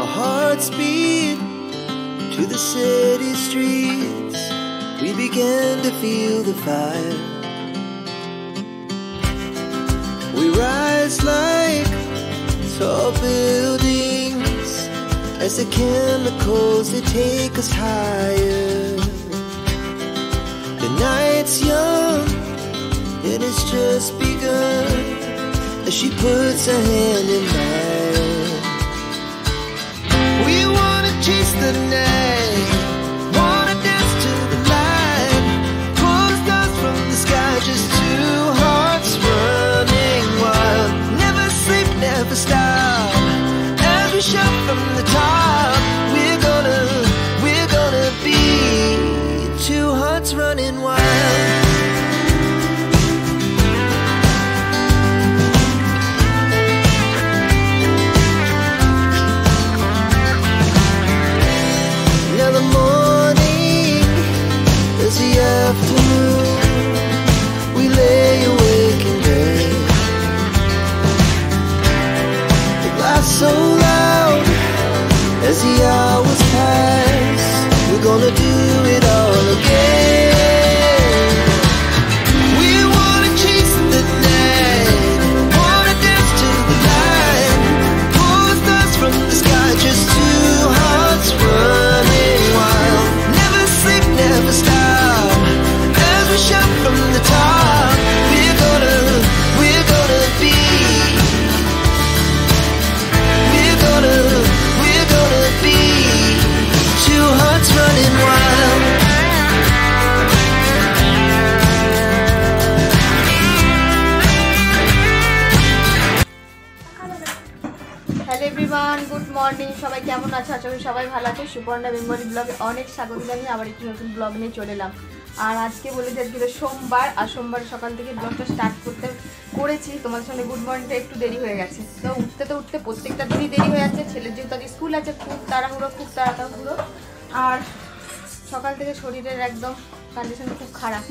Our hearts beat to the city streets. We began to feel the fire. We rise like tall buildings as the chemicals, they take us higher. The night's young and it's just begun as she puts her hand in mine. We wanna chase the night, wanna dance to the light, pull the stars from the sky, just two hearts running wild. Never sleep, never stop, as we shout from the top. We're gonna be two hearts running wild. Now the morning is the afternoon. We lay awake in bed. The laughs so loud as the hours pass. We're gonna do it all again. We wanna chase the night, wanna dance to the light, pull the stars from the sky, just two hearts running wild. Never sleep, never stop, as we shout from the top. We're gonna be, we're gonna be two hearts running wild. Hello everyone, good morning. সবাই কেমন আছে? আশা করি সবাই ভালো আছে। Suparna Bengali ব্লগে অনেক স্বাগত জানিয়ে আবার একটি নতুন ব্লগ নিয়ে চলে এলাম। আর আজকে বলে যে আজকে সোমবার, আর সোমবার সকাল থেকে ব্লগটা স্টার্ট করেছি। তোমাদের সঙ্গে গুড মর্নিংটা একটু দেরি হয়ে গেছে। তো উঠতে প্রত্যেকটা দিনই দেরি হয়ে যাচ্ছে। ছেলের যেহেতু আজকে স্কুল আছে, খুব তাড়াহুড়ো। আর সকাল থেকে শরীরের একদম কন্ডিশন খুব খারাপ,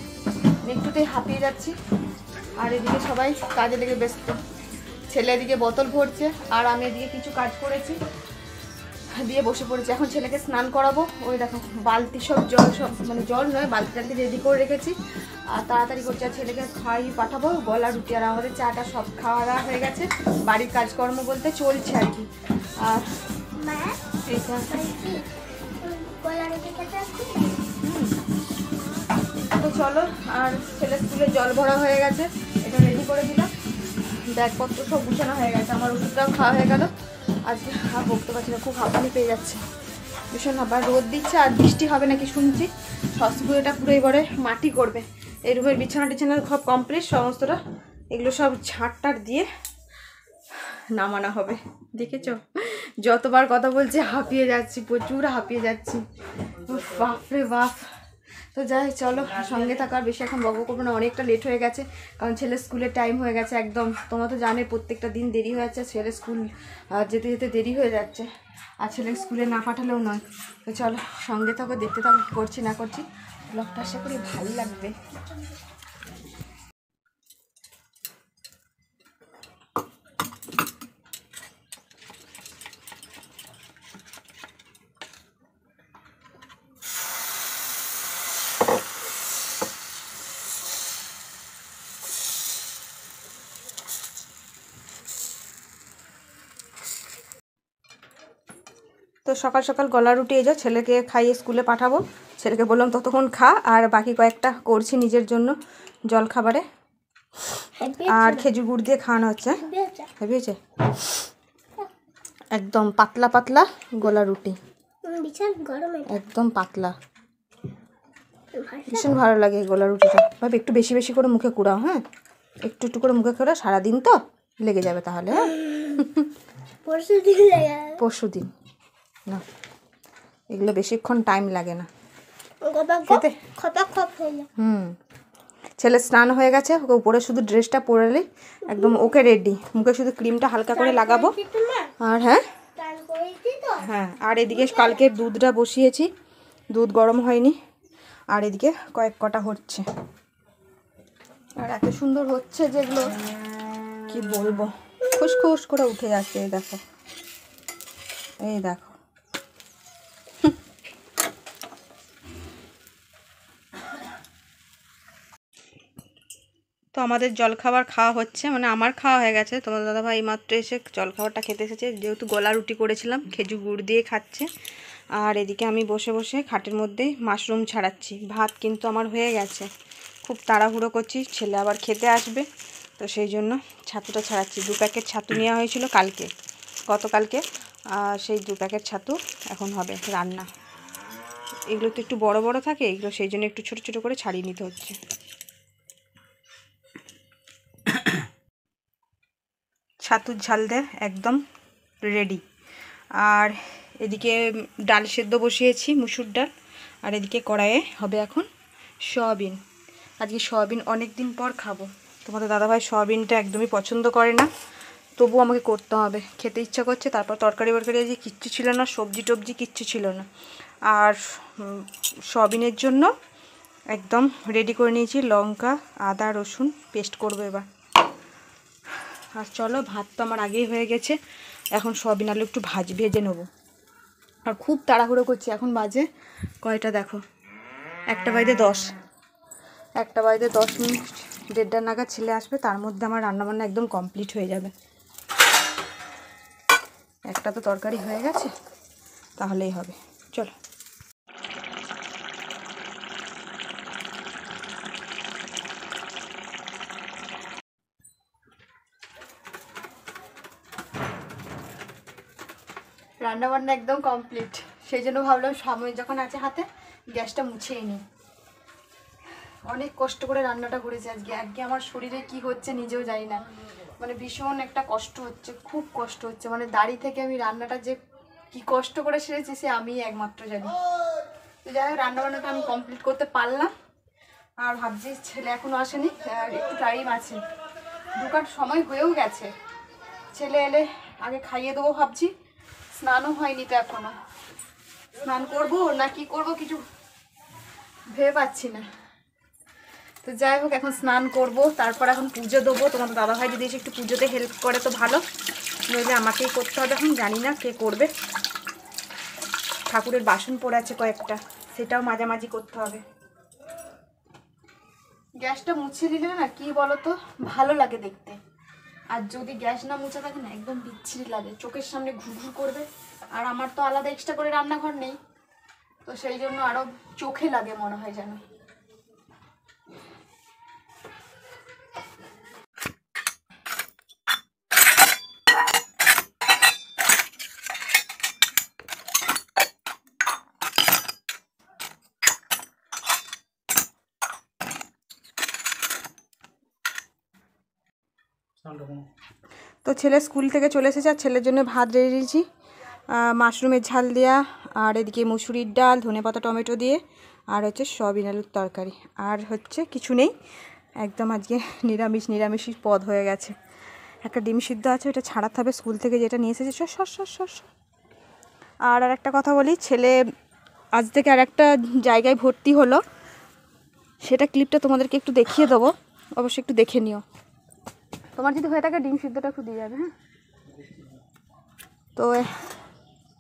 একটুতেই হাঁপিয়ে যাচ্ছি। আর এদিকে সবাই কাজে লেগে ব্যস্ত। ছেলে এদিকে বোতল ভরছে আর আমি এদিকে কিছু কাজ করেছি দিয়ে বসে পড়েছি। এখন ছেলেকে স্নান করাবো। ওই দেখো বালতি সব জল নয়, বালতিটাকে রেডি করে রেখেছি আর তাড়াতাড়ি করছি। আর ছেলেকে খাইয়ে পাঠাবো গলা রুটি। আর আমাদের চাটা সব খাওয়া দাওয়া হয়ে গেছে। বাড়ির কাজকর্ম বলতে চলছে আর কি। আর এইটা তো চলো। আর ছেলের স্কুলে জল ভরা হয়ে গেছে, এটা রেডি করে দিলাম। ব্যাগপত্র সব গুছানো হয়ে গেছে, আমার ওষুধটাও খাওয়া হয়ে গেল। আজকে আর বকতে পারছি না, খুব হাঁপানি পেয়ে যাচ্ছে ভীষণ। আবার রোদ দিচ্ছে আর বৃষ্টি হবে নাকি শুনছি। সসগুলোটা পুরো এবারে মাটি করবে। এই রুমের বিছানা সব কমপ্লিট সমস্তটা। এগুলো সব ঝাঁটটার দিয়ে নামানো হবে। দেখেছো যতবার কথা বলছি হাঁপিয়ে যাচ্ছি, প্রচুর হাঁপিয়ে যাচ্ছি। বাপরে বাপ। তো যাই চলো, সঙ্গে থাকার বেশি এখন বকবক করবো না, অনেকটা লেট হয়ে গেছে। কারণ ছেলের স্কুলের টাইম হয়ে গেছে একদম। তোমরা তো জানে প্রত্যেকটা দিন দেরি হয়ে যাচ্ছে, ছেলের স্কুল যেতে যেতে দেরি হয়ে যাচ্ছে। আর ছেলের স্কুলে না পাঠালেও নয়। তো চলো সঙ্গে থাকো, দেখতে থাকো কী করছি না করছি। ব্লগটা আশা করি ভালো লাগবে। তো সকাল সকাল গলা রুটি এই যে ছেলেকে খাইয়ে স্কুলে পাঠাবো। ছেলেকে বললাম ততক্ষণ খা, আর বাকি কয়েকটা করছি নিজের জন্য জল খাবারে। আর খেজুর গুড় দিয়ে খাওয়ানো হচ্ছে। হেভি হয়েছে একদম পাতলা পাতলা গলা রুটি, একদম পাতলা, ভীষণ ভালো লাগে এই গলা রুটিটা। ভাবে একটু বেশি বেশি করে মুখে কুড়াও, হ্যাঁ একটু একটু করে মুখে কুড়াও, সারাদিন তো লেগে যাবে তাহলে। হ্যাঁ পরশু দিন না, এগুলো বেশিক্ষণ টাইম লাগে না খেতে। ছেলে স্নান হয়ে গেছে, ওকে উপরে শুধু ড্রেসটা পরলেই একদম ওকে রেডি। মুখে শুধু ক্রিমটা হালকা করে লাগাবো। আর হ্যাঁ আর এদিকে কালকে দুধটা বসিয়েছি, দুধ গরম হয়নি। আর এদিকে কয়েক কটা হচ্ছে, আর এত সুন্দর হচ্ছে যেগুলো কি বলবো, খুশখুশ করে উঠে যাচ্ছে। দেখো এই দেখো তো আমাদের জলখাবার খাওয়া হচ্ছে, মানে আমার খাওয়া হয়ে গেছে। তোমার দাদাভাই মাত্র এসে জলখাবারটা খেতে এসেছে, যেহেতু গলা রুটি করেছিলাম খেজুর গুড় দিয়ে খাচ্ছে। আর এদিকে আমি বসে বসে খাটের মধ্যে মাশরুম ছাড়াচ্ছি। ভাত কিন্তু আমার হয়ে গেছে, খুব তাড়াহুড়ো করছি, ছেলে আবার খেতে আসবে, তো সেই জন্য ছাতুটা ছাড়াচ্ছি। 2 প্যাকেট ছাতু নেওয়া হয়েছিল গতকালকে, সেই 2 প্যাকেট ছাতু এখন হবে রান্না। এগুলো তো একটু বড় বড় থাকে, এগুলো সেই জন্য একটু ছোট ছোট করে ছাড়িয়ে নিতে হচ্ছে। ছাতুর ঝাল দিয়ে একদম রেডি। আর এদিকে ডাল সেদ্ধ বসিয়েছি, মুসুর ডাল। আর এদিকে কড়াইয়ে হবে এখন সয়াবিন। আজকে সয়াবিন অনেক দিন পর খাবো। তোমাদের দাদাভাই সয়াবিনটা একদমই পছন্দ করে না, তবু আমাকে করতে হবে, খেতে ইচ্ছা করছে। তারপর তরকারি আজকে কিচ্ছু ছিল না, সবজি টবজি কিচ্ছু ছিল না। আর সয়াবিনের জন্য একদম রেডি করে নিয়েছি লঙ্কা আদা রসুন পেস্ট করবো এবার। আর চলো, ভাত তো আমার আগেই হয়ে গেছে, এখন সয়াবিন আলু একটু ভেজে নেবো। আর খুব তাড়াহুড়ো করছি, এখন বাজে কয়টা দেখো, 1:10। 1:10 মিনিট, 1:30 নাগাদ ছেলে আসবে, তার মধ্যে আমার রান্নাবান্না একদম কমপ্লিট হয়ে যাবে। একটা তো তরকারি হয়ে গেছে, তাহলেই হবে। চলো রান্নাবান্না একদম কমপ্লিট, সেই জন্য ভাবলাম সময় যখন আছে হাতে গ্যাসটা মুছেই নিই। অনেক কষ্ট করে রান্নাটা করেছি আজকে আমার শরীরে কি হচ্ছে নিজেও জানি না, মানে ভীষণ একটা কষ্ট হচ্ছে, খুব কষ্ট হচ্ছে। মানে দাঁড়িয়ে থেকে আমি রান্নাটা যে কি কষ্ট করে সেরেছি সে আমি একমাত্র জানি। তো যাই হোক, রান্নাবান্নাটা আমি কমপ্লিট করতে পারলাম। আর ভাবছি ছেলে এখনও আসেনি, একটু টাইম আছে, ঢোকার সময় হয়েও গেছে। ছেলে এলে আগে খাইয়ে দেবো ভাবছি, স্নানও হয়নি তো এখনো, স্নান করবো না কি করবো কিছু ভেবে পাচ্ছি না। তো যাই হোক, এখন স্নান করব, তারপর এখন পুজো দেবো। তোমাদের দাদাভাই যদি এসে একটু পুজোতে হেল্প করে তো ভালো, নইলে আমাকেই করতে হবে। এখন জানি না কে করবে। ঠাকুরের বাসন পড়ে আছে কয়েকটা, সেটাও মাঝামাঝি করতে হবে। গ্যাসটা মুছে দিলে না কি বলো তো ভালো লাগে দেখতে, আর যদি গ্যাস না মুছে থাকে না একদম বিচ্ছিরি লাগে, চোখের সামনে ঘুরঘুর করবে। আর আমার তো আলাদা এক্সট্রা করে রান্নাঘর নেই, তো সেই জন্য আরো চোখে লাগে মনে হয় যেন। তো ছেলে স্কুল থেকে চলে এসেছে, আর ছেলের জন্য ভাত রেডি দিয়েছি, মাশরুমের ঝাল দেওয়া, আর এদিকে মুসুরির ডাল ধনেপাতা টমেটো দিয়ে, আর হচ্ছে সয়াবিন আলুর তরকারি। আর হচ্ছে কিছু নেই, একদম আজকে নিরামিষই পদ হয়ে গেছে। একটা ডিম সিদ্ধ আছে, ওটা ছাড়াতে হবে স্কুল থেকে যেটা নিয়ে এসেছে। আর একটা কথা বলি, ছেলে আজ থেকে আর একটা জায়গায় ভর্তি হলো, সেটা ক্লিপটা তোমাদেরকে একটু দেখিয়ে দেবো, অবশ্যই একটু দেখে নিও। তোমার যদি হয়ে থাকে ডিম সিদ্ধটা একটু দিয়ে যাবে, হ্যাঁ। তো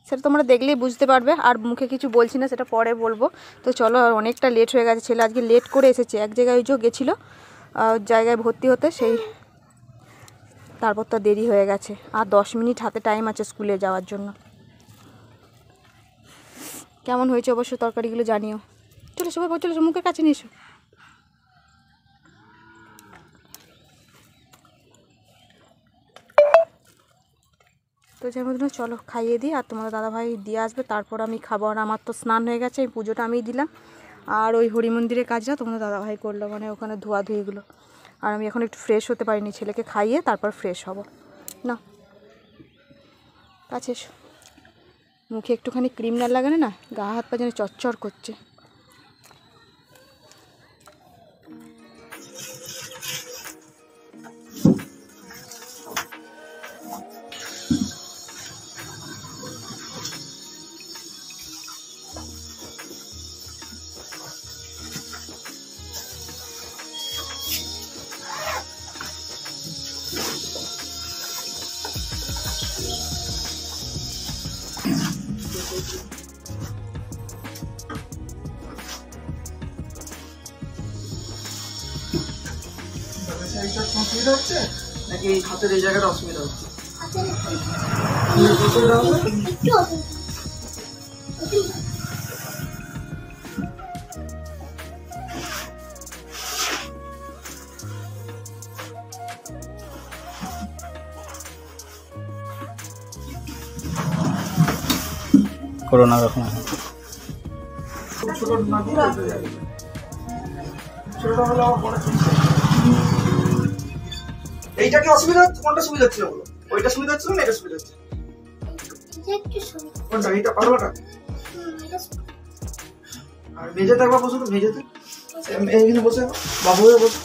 সেটা তোমরা দেখলেই বুঝতে পারবে, আর মুখে কিছু বলছি না, সেটা পরে বলবো। তো চলো, আর অনেকটা লেট হয়ে গেছে, ছেলে আজকে লেট করে এসেছে। এক জায়গায় গেছিলো জায়গায় ভর্তি হতে, সেই তারপর তো দেরি হয়ে গেছে। আর 10 মিনিট হাতে টাইম আছে স্কুলে যাওয়ার জন্য। কেমন হয়েছে অবশ্যই তরকারিগুলো জানিও। চলো সবাই চলো, মুখের কাছে নিয়ে এসো। তো যার মধ্যে চলো খাইয়ে দিই, আর তোমার দাদাভাই দিয়ে আসবে, তারপর আমি খাবো। আর আমার তো স্নান হয়ে গেছে, এই পুজোটা আমিই দিলাম। আর ওই হরি মন্দিরের কাজটা তোমাদের দাদাভাই করলো, মানে ওখানে ধোয়াধুয়িগুলো। আর আমি এখন একটু ফ্রেশ হতে পারিনি, ছেলেকে খাইয়ে তারপর ফ্রেশ হব না। কাছে এসো, মুখে একটুখানি ক্রিম না লাগালে না গা হাত পা যেন চচ্চর করছে। অসুবিধা হচ্ছে নাকি এই হাতের এই জায়গাটা অসুবিধা হচ্ছে? করোনা রকম ছোট ছোটটা হলে আমার পরে এইটা কি অসুবিধা হচ্ছে? কোনটা সুবিধা হচ্ছিল বলো? ওইটা সুবিধা হচ্ছিল না এটা সুবিধা হচ্ছে? কোনটা? এইটা পাগলাটা? আর মেঝেতে একবার বসো তো, মেঝেতে এইখানে বসে বাবু হয়ে বসো।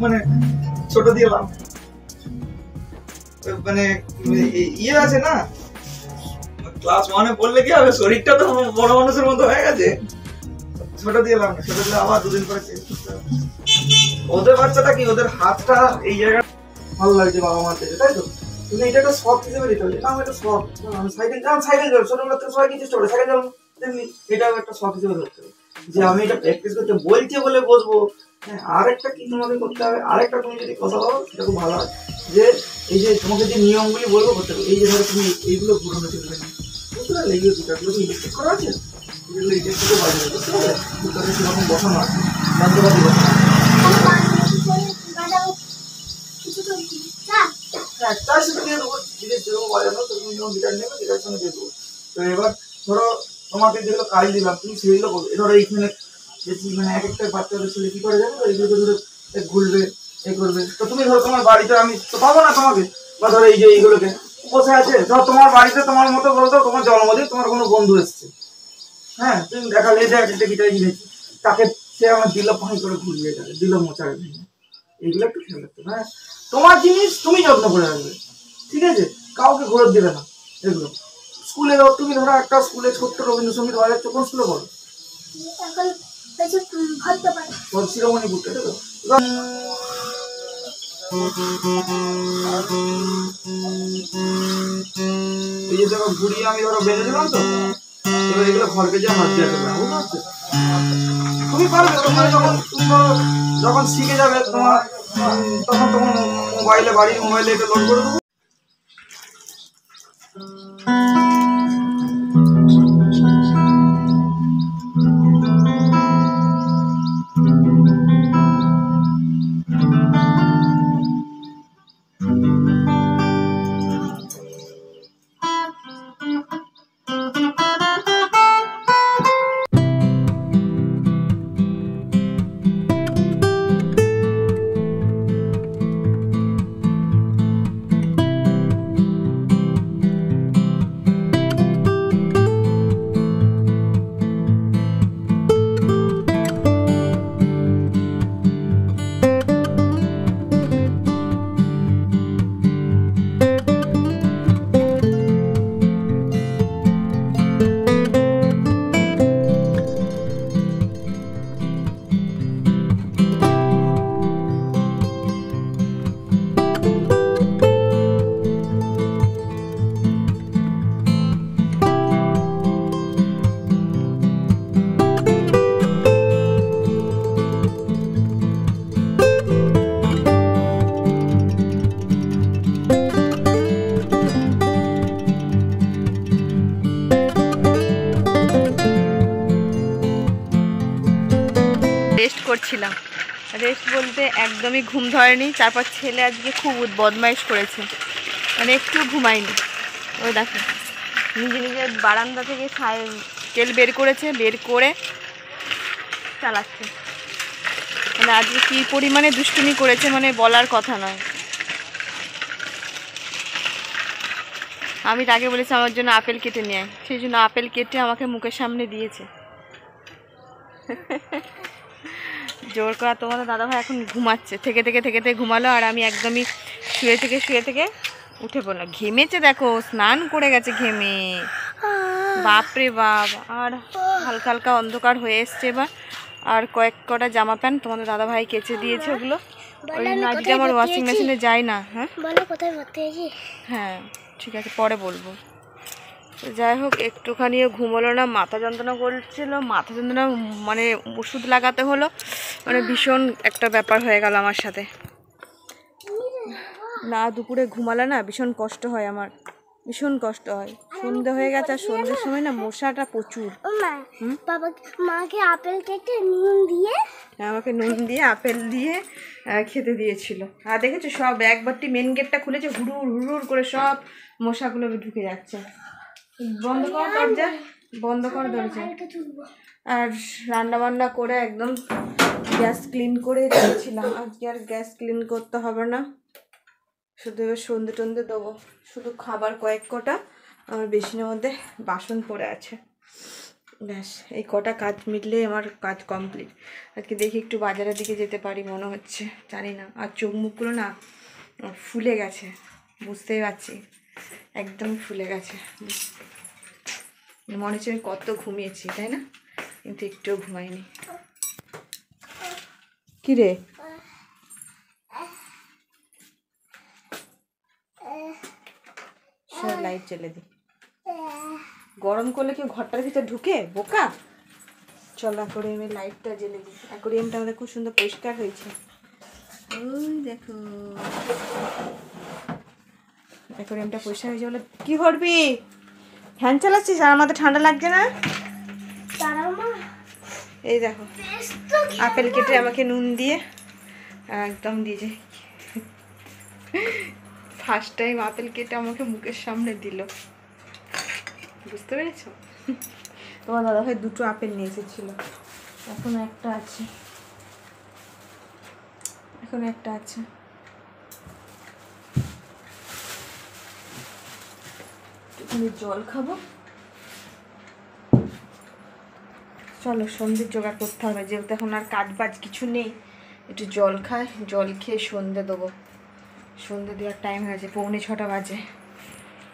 মানে ছোট দিয়ে লাভ মানে ইয়ে আছে না, ক্লাস 1-এ পড়লে কি হবে, শরীরটা তো বড় মানুষের মতো হয়ে গেছে, ছোট দিয়ে লাভ না, ছোট দিলে আবার দুদিন পরে চেঞ্জ করতে হবে। ওদের বাচ্চাটা কি, ওদের হাতটা এই জায়গা ভালো লাগছে বাবা মার থেকে, তাই তো? কিন্তু এটা একটা শখ হিসেবে নিতে হবে, না এটা শখ, আমি সাইকেল চালাবো, ছোটবেলা থেকে সবাই কিছু চলে সাইকেল চালাবো, তেমনি এটাও একটা শখ হিসেবে ধরতে হবে যে আমি এটা প্র্যাকটিস করতে বলছি বলে বসবো। হ্যাঁ, আরেকটা কি তোমাকে করতে হবে, আরেকটা তুমি যদি কথা বলো সেটা খুব ভালো হয়, যে এই যে তোমাকে যে নিয়মগুলি বলবো করতে হবে, এই যে ধরো তুমি এইগুলো পুরোনো চলবে না, বুঝতে পারলে? এইগুলো দুটাগুলো ইলেকট্রিক করা আছে, এগুলো ইলেকট্রিকে বাজবে, বুঝতে পারলে? দুটাকে সেরকম বসানো আছে, যন্ত্রপাতি বসানো আছে। হ্যাঁ, তার সাথে দিয়ে দেবো, জিনিস যেরকম বাজানো সেরকম যেমন গিটার নেবে গিটারের সঙ্গে দিয়ে দেবো। তো এবার ধরো তোমাকে যেগুলো কাজ দিলাম তুমি সেগুলো করবে। ধরো এইখানে মানে এক একটা বাচ্চাদের ছেলে কি করে যাবে, এইগুলো ধরে ঘুরবে এই করবে। তো তুমি ধরো তোমার বাড়িতে আমি তো পাবো না তোমাকে, বা ধরো এই যে এইগুলোকে বসে আছে, ধরো তোমার বাড়িতে তোমার মতো বলতো তোমার জন্মদিন, তোমার কোনো বন্ধু এসছে, হ্যাঁ তুমি দেখালে যে একটা গিটার কিনেছি, তাকে সে আমার দিল পানি করে ঘুরিয়ে যাবে, দিল মোচারে ভেঙে, এইগুলো একটু খেয়াল রাখতে হবে। হ্যাঁ, তোমার জিনিস তুমি যত্ন করে রাখবে, ঠিক আছে? কাউকে ঘোরত দেবে না এগুলো। স্কুলে ধর তুমি ধরো একটা স্কুলে ছোট্ট রবীন্দ্রসঙ্গীত বাজাচ্ছ, কোন স্কুলে পড়ো? শিরোমণিপুরটা, তাই তো? এই যে দেখো ঘুরিয়ে আমি ধরো বেঁধে দিলাম, তো এবার এগুলো ঘরকে যে হাত দিয়ে দেবে, বুঝতে পারছো? তুমি পারবে, তোমার যখন শিখে যাবে তোমার তখন তোমার মোবাইলে, বাড়ির মোবাইলে এটা লোড করে দেবো। রেস্ট করছিলাম, রেস্ট বলতে একদমই ঘুম ধরেনি। তারপর ছেলে আজকে খুব বদমাইশ করেছে, মানে একটু ঘুমায়নি। ওই দেখো নিজে নিজে বারান্দা থেকে তেল বের করেছে, বের করে চালাচ্ছে। মানে আজকে কী পরিমাণে দুষ্টুমি করেছে মানে বলার কথা নয়। আমি তাকে বলেছি আমার জন্য আপেল কেটে নিয়ে আয়, সেই জন্য আপেল কেটে আমাকে মুখের সামনে দিয়েছে। জোর করা তোমাদের দাদাভাই এখন ঘুমাচ্ছে, থেকে থেকে ঘুমালো, আর আমি একদমই শুয়ে থেকে উঠে পড়লাম। ঘেমেছে দেখো, স্নান করে গেছে ঘেমে, বাপরে বাপ। আর হালকা হালকা অন্ধকার হয়ে এসছে, এবার আর কয়েকটা জামা প্যান্ট তোমাদের দাদা ভাই কেচে দিয়েছে, ওগুলো ওই জন্য আজকে আমার ওয়াশিং মেশিনে যায় না। হ্যাঁ হ্যাঁ ঠিক আছে, পরে বলবো। তো যাই হোক, একটুখানিও ঘুমোলো না, মাথা যন্ত্রণা করছিল, মাথা যন্ত্রণা মানে ওষুধ লাগাতে হলো, মানে ভীষণ একটা ব্যাপার হয়ে গেল আমার সাথে। না দুপুরে ঘুমালে না ভীষণ কষ্ট হয়, আমার ভীষণ কষ্ট হয়। সন্ধে হয়ে গেছে, আর সন্ধ্যের সময় না মশাটা প্রচুর। মাকে আপেল কেটে নুন দিয়ে, আমাকে নুন দিয়ে আপেল দিয়ে খেতে দিয়েছিল। আর দেখেছো সব একবারটি মেন গেটটা খুলেছে, হুড়ুর হুড়ুর করে সব মশাগুলো ঢুকে যাচ্ছে। বন্ধ কর দরজা, বন্ধ কর দরজা। আর রান্না বান্না করে একদম গ্যাস ক্লিন করে রেখেছিলাম, আজকে আর গ্যাস ক্লিন করতে হবে না, শুধু এবার সন্ধে টন্ধে দেবো। শুধু খাবার কয়েক কটা আমার বেসিনের মধ্যে বাসন পড়ে আছে, ব্যাস এই কটা কাজ মিটলে আমার কাজ কমপ্লিট। আজকে দেখি একটু বাজারের দিকে যেতে পারি মনে হচ্ছে, জানি না। আর চোখ মুখগুলো না ফুলে গেছে, বুঝতেই পারছি একদম ফুলে গেছে। মনে হচ্ছে আমি কত ঘুমিয়েছি, তাই না? কিন্তু একটুও ঘুমাইনি। কি রে লাইট জ্বেলে দি, গরম করলে কেউ ঘরটার ভিতরে ঢুকে বোকা। চল অ্যাকোরিয়ামের লাইটটা জ্বেলে দিই। অ্যাকোরিয়ামটা আমাদের খুব সুন্দর পরিষ্কার হয়েছে, ওই দেখো অ্যাকোরিয়ামটা পরিষ্কার হয়েছে বলে। কি করবি, ফ্যান চালাচ্ছিস আর আমাদের ঠান্ডা লাগছে না? এই দেখো আপেল কেটে আমাকে নুন দিয়ে একদম দিয়েছে, ফার্স্ট টাইম আপেল কেটে আমাকে মুখের সামনে দিল, বুঝতে পেরেছো? তোমার দাদা ভাই দুটো আপেল নিয়ে এসেছিল, এখন একটা আছে, এখন একটা আছে। একটুখানি জল খাবো, চলো সন্ধ্যের জোগাড় করতে হবে, যেহেতু এখন আর কাজ বাজ কিছু নেই। একটু জল খাই, জল খেয়ে সন্ধ্যে দেবো। সন্ধ্যে দেওয়ার টাইম হয়েছে, 6:45 বাজে।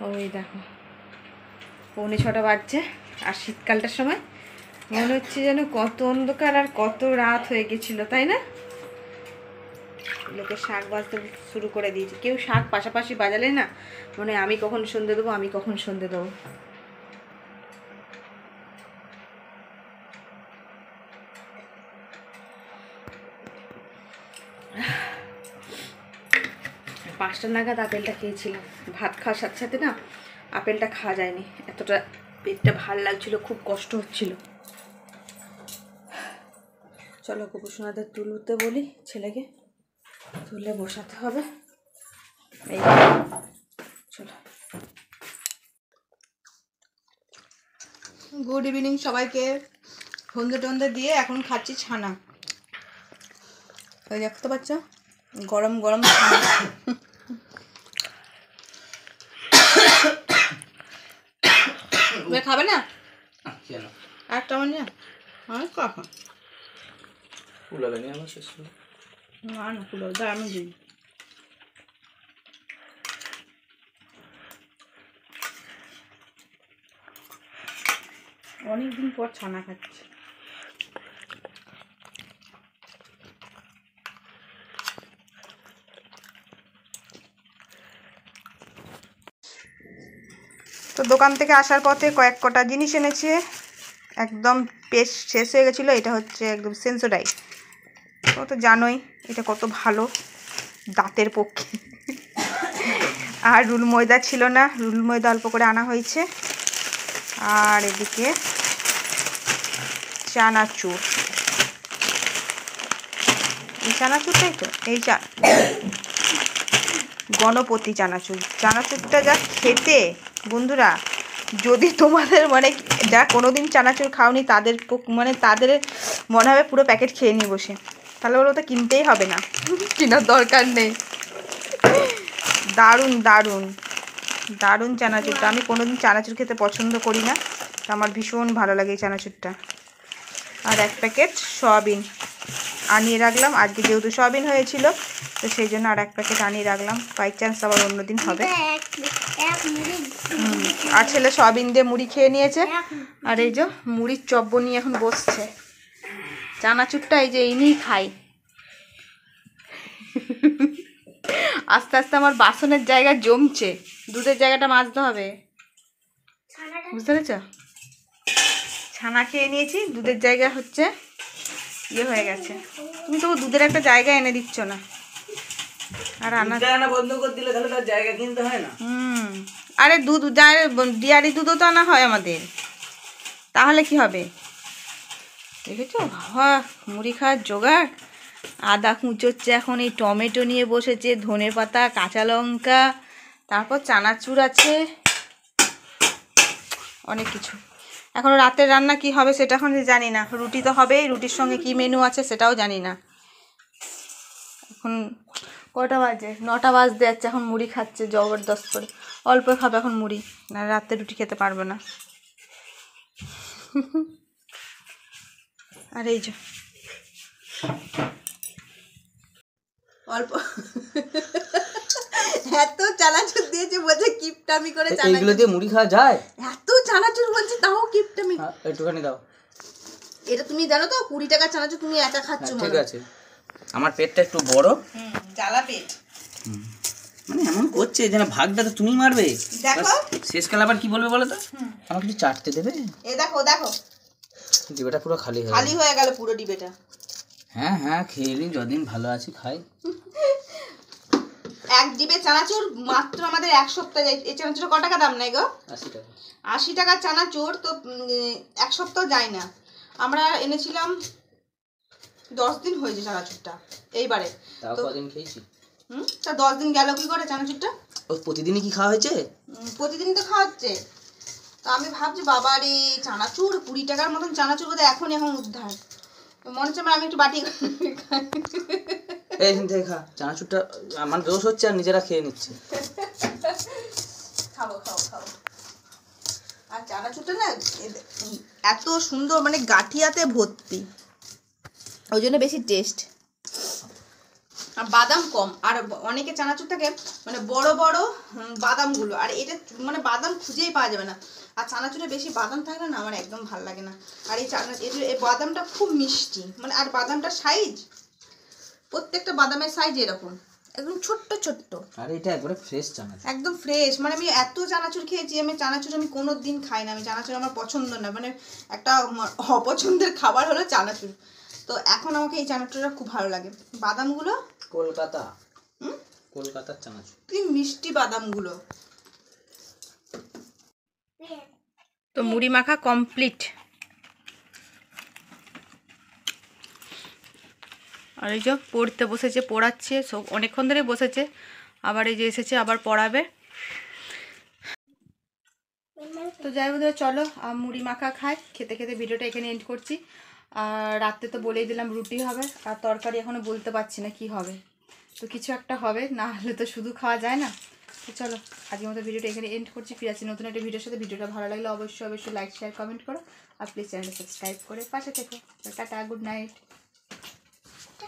ওই দেখো 6:45 বাজছে। আর শীতকালটার সময় মনে হচ্ছে যেন কত অন্ধকার আর কত রাত হয়ে গেছিলো, তাই না? লোকে শাক বাজতে শুরু করে দিয়েছে, কেউ শাক পাশাপাশি বাজালে না মানে আমি কখন সন্ধ্যে দেবো, আমি কখন সন্ধ্যে দেবো। পাঁচটা নাগাদ আপেলটা খেয়েছিলাম, ভাত খাওয়ার সাথে সাথে না আপেলটা খাওয়া যায়নি, এতটা পেটটা ভাল লাগছিল, খুব কষ্ট হচ্ছিল। চলো গোপুসোনাদের তুলতে বলি, ছেলেকে তুলে বসাতে হবে। এই চলো, গুড ইভিনিং সবাইকে। সন্ধে টন্ধে দিয়ে এখন খাচ্ছি ছানা, ওই দেখতে পাচ্ছ গরম গরম ছানা। খাবে না একটা আমার নিয়ে, আমি কখন ফুলাবে নি আমার শেষ না না ফুলাবে, আমি দিই। অনেকদিন পর ছানা খাচ্ছি। তো দোকান থেকে আসার পথে কয়েক কটা জিনিস এনেছে, একদম পেস্ট শেষ হয়ে গেছিলো। এটা হচ্ছে একদম সেন্সোডাইন, ও তো জানোই এটা কত ভালো দাঁতের পক্ষে। আর রুল ময়দা ছিল না, রুল ময়দা অল্প করে আনা হয়েছে। আর এদিকে চানাচুর, এই চানাচুরটাই তো, এই গণপতি চানাচুর। চানাচুরটা যা খেতে বন্ধুরা, যদি তোমাদের মানে যা কোনোদিন চানাচুর খাওনি তাদের মানে তাদের মনে হবে পুরো প্যাকেট খেয়ে নিয়ে বসে, তাহলে ওরা তো কিনতেই হবে না, কেনার দরকার নেই। দারুণ দারুণ দারুণ চানাচুরটা। আমি কোনোদিন চানাচুর খেতে পছন্দ করি না, আমার ভীষণ ভালো লাগে এই চানাচুরটা। আর এক প্যাকেট সয়াবিন আনিয়ে রাখলাম, আজকে যেহেতু সয়াবিন হয়েছিল তো সেই জন্য আর এক প্যাকেট আনিয়ে রাখলাম, বাই চান্স আবার অন্যদিন হবে। আর ছেলে সয়াবিন দিয়ে মুড়ি খেয়ে নিয়েছে, আর এই যে মুড়ির চপ নিয়ে এখন বসছে। চানাচুরটা এই যে ইনিই খাই। আস্তে আস্তে আমার বাসনের জায়গা জমছে, দুধের জায়গাটা মাজতে হবে, বুঝতে পেরেছ? ছানা খেয়ে নিয়েছি, দুধের জায়গা হচ্ছে ইয়ে হয়ে গেছে। তুমি তো দুধের একটা জায়গা এনে দিচ্ছ না। আর রান্না বন্ধ করে দিলে তাহলে তার জায়গা কিনতে হয় না। আরে দুধ ডিয়ারি দুধও তো আনা হয় আমাদের, তাহলে কি হবে? দেখেছো বাবা, মুড়ি খাওয়ার জোগাড়। আদা কুঁচোচ্ছে এখন, এই টমেটো নিয়ে বসেছে, ধনেপাতা, কাঁচা লঙ্কা, তারপর চানাচুর আছে, অনেক কিছু। এখন রাতের রান্না কি হবে সেটা এখন জানি না। রুটি তো হবেই, রুটির সঙ্গে কি মেনু আছে সেটাও জানি না। এখন কটা বাজে? 9টা বাজতে যাচ্ছে। এখন মুড়ি খাচ্ছে জবরদস্ত করে, অল্প খাবে এখন মুড়ি, না রাতে রুটি খেতে পারবে না। আর এই যে অল্প এত চানাচুর দিয়েছে, বলছে কিপটামি করে। এইগুলো দিয়ে মুড়ি খাওয়া যায়? এত চানাচুর বলছে তাও কিপটামি। একটুখানি দাও। এটা তুমি জানো তো 20 টাকার চানাচুর তুমি একা খাচ্ছ। ঠিক আছে, আমার পেটটা একটু বড়, জ্বালা পেট। মানে এমন করছে যেন ভাগটা তো তুমি মারবে। দেখো শেষকালে আবার কি বলবে বলো তো, আমাকে কিছু চাটতে দেবে? এ দেখো দেখো, ডিবেটা পুরো খালি হয়ে খালি হয়ে গেল পুরো ডিবেটা। হ্যাঁ হ্যাঁ, খেয়ে নিন, যদিন ভালো আছি খাই। এক ডিবে চানাচুর মাত্র আমাদের 1 সপ্তাহ যায়। এই চানাচুর ক টাকা দাম নাই গো? 80 টাকা। 80 টাকার চানাচুর তো 1 সপ্তাহ যায় না। আমরা এনেছিলাম 10 দিন হয়েছে চানাচুরটা এইবারে। তাও কদিন খেয়েছি। তা 10 দিন গেল কি করে চানাচুরটা? ও প্রতিদিনই কি খাওয়া হয়েছে? প্রতিদিন তো খাওয়াচ্ছে। তো আমি ভাবছি বাবা রে, চানাচুর 20 টাকার মতন চানাচুর বোধহয় এখন উদ্ধার। মনে হচ্ছে আমি একটু বাটি এই থেকে খা চানাচুরটা, আমার দোষ হচ্ছে আর নিজেরা খেয়ে নিচ্ছে। খাবো খাবো খাবো। আর চানাচুরটা না এত সুন্দর, মানে গাঠিয়াতে ভর্তি, ওই জন্য বেশি টেস্ট। আর বাদাম কম। আর অনেকে চানাচুর থাকে মানে বড় বড় বাদামগুলো, আর এটা মানে বাদাম খুঁজেই পাওয়া যাবে না। আর চানাচুরে বেশি বাদাম থাকলে না আমার একদম ভালো লাগে না। আর এই বাদামটা খুব মিষ্টি, মানে আর বাদামটার সাইজ, প্রত্যেকটা বাদামের সাইজ এরকম একদম ছোট্ট ছোট্ট। আর এটা একবারে ফ্রেশ চানাচুর, একদম ফ্রেশ। মানে আমি এত চানাচুর খেয়েছি, আমি চানাচুর আমি কোনো দিন খাই না। আমি চানাচুর আমার পছন্দ না, মানে একটা অপছন্দের খাবার হলো চানাচুর। তো এখন আমাকে এই চানাচুরটা খুব ভালো লাগে। বাদামগুলো কলকাতার চানাচুর, কি মিষ্টি বাদামগুলো। তো মুড়ি মাখা কমপ্লিট। আর এই যে পড়তে বসেছে, পড়াচ্ছে, সব অনেকক্ষণ ধরে বসেছে। আবার এই যে এসেছে, আবার পড়াবে। তো যাই বোধ চলো মুড়ি মাখা খাই। খেতে খেতে ভিডিওটা এখানে এন্ড করছি। আর রাতে তো বলেই দিলাম রুটি হবে, আর তরকারি এখনও বলতে পারছি না কি হবে। তো কিছু একটা হবে, না হলে তো শুধু খাওয়া যায় না। তো চলো আজকের মতো ভিডিওটা এখানে এন্ড করছি। ফিরে আসছি নতুন একটা ভিডিওর সাথে। ভিডিওটা ভালো লাগলে অবশ্যই লাইক শেয়ার কমেন্ট করো, আর প্লিজ চ্যানেলটা সাবস্ক্রাইব করে পাশে থেকো। Tata, good night.